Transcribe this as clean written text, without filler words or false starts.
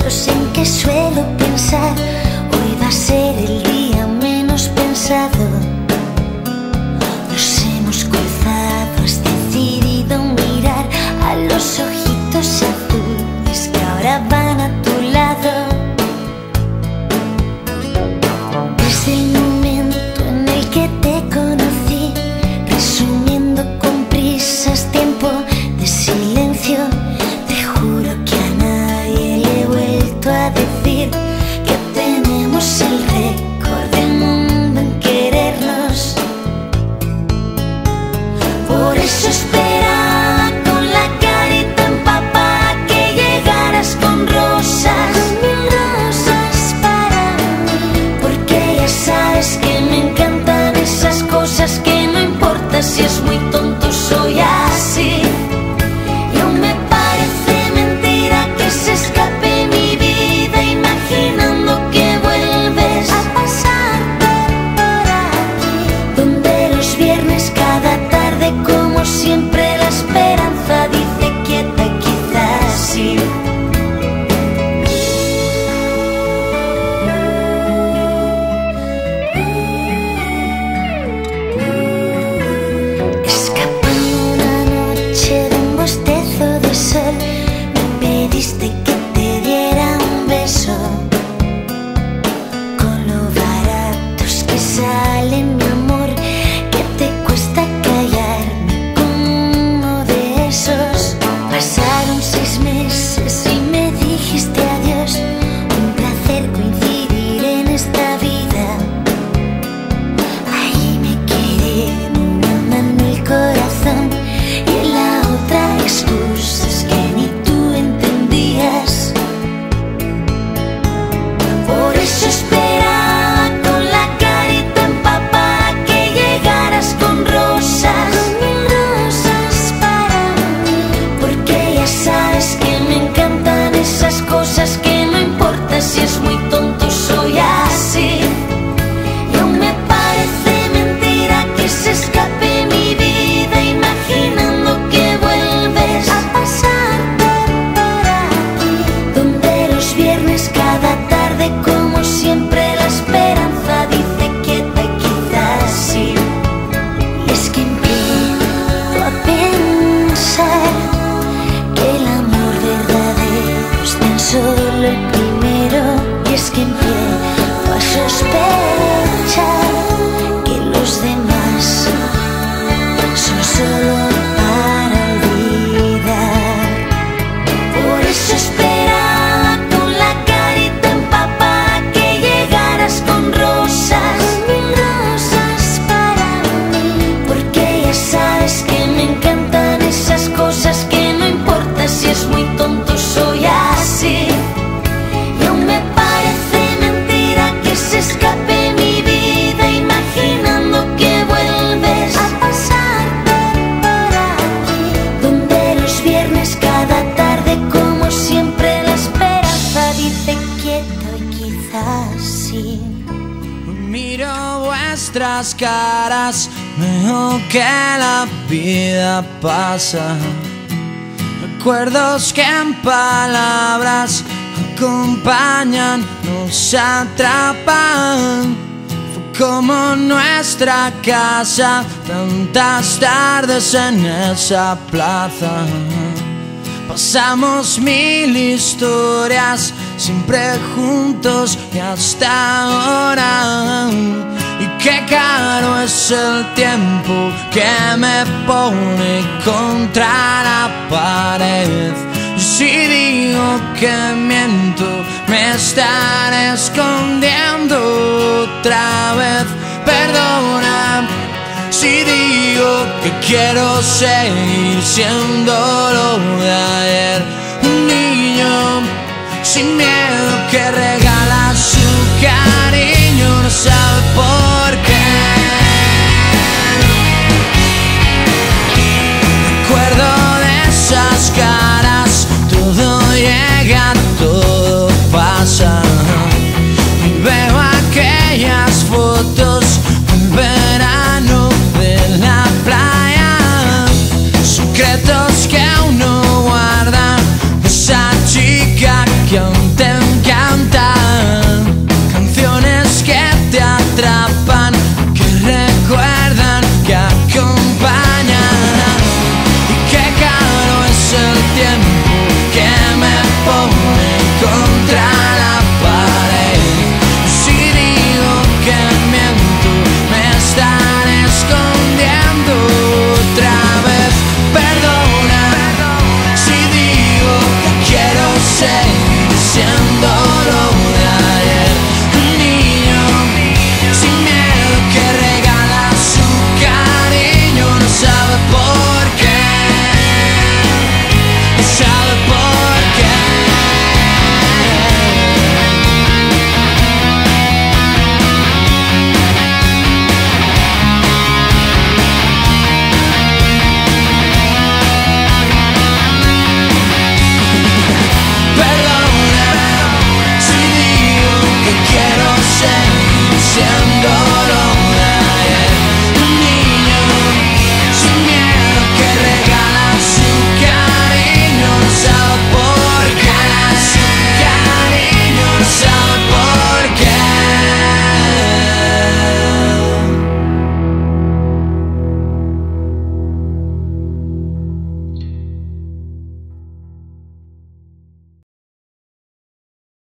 momentos en que suelo pensar, hoy va a ser el día menos pensado. Nos hemos cruzado, has decidido mirar a los ojitos azules que ahora van a tu lado. Desde el momento en el que te conocí, resumiendo con prisas tiempo de silencio, te juro que a nadie le he vuelto a decir que tenemos el récord del mundo en querernos. Por eso esperaba con la carita empapada que llegaras con rosas, para mí, porque ya sabes que me encantan esas cosas que no importa si es muy tonto, soy así. Y aún me parece mentira que se escape mi vida imaginando que vuelves a pasar por aquí, donde los viernes cada tarde como siempre la esperanza dice quieta, quizás sí. Escapando una noche de un bostezo de sol, me pediste que te diera un beso. Con lo baratos que salen, mi amor, que te cuesta callarme con uno de esos. Pasaron 6 meses y me dijiste adiós. Un placer coincidir en esta vida. Ahí me quedé en una mano el corazón y en la otra excusas que ni tú entendías. Por eso esperaba con la carita empapada que llegaras con rosas, para mí, porque ya sabes que me encantan esas cosas que no importa si es muy tonto, soy así. Y aún me parece mentira que se escape mi vida imaginando que vuelves a pasar por aquí, donde los viernes cada tarde como siempre la esperanza dice quieta, quizás sí. Y es que empiezo a pensar que el amor verdadero es tan solo el primero. Y es que empiezo a sospechar que los demás son solo para olvidar. Por eso esperaba con la carita empapada que llegaras con rosas, para mí, porque ya sabes que me encantan esas cosas que no importa si es muy tonto, soy así. Y aún me parece mentira que se escape mi vida imaginando que vuelves a pasar por aquí, donde los viernes cada tarde como siempre la esperanza dice quieto y quizás sí. Miro vuestras caras, veo que la vida pasa. Recuerdos que en palabras acompañan, nos atrapan. Fue como nuestra casa, tantas tardes en esa plaza. Pasamos 1000 historias, siempre juntos y hasta ahora. Y qué caro es el tiempo que me pone contra la pared. Si digo que miento, me estaré escondiendo otra vez. Perdona si digo que quiero seguir siendo lo de ayer, un niño sin miedo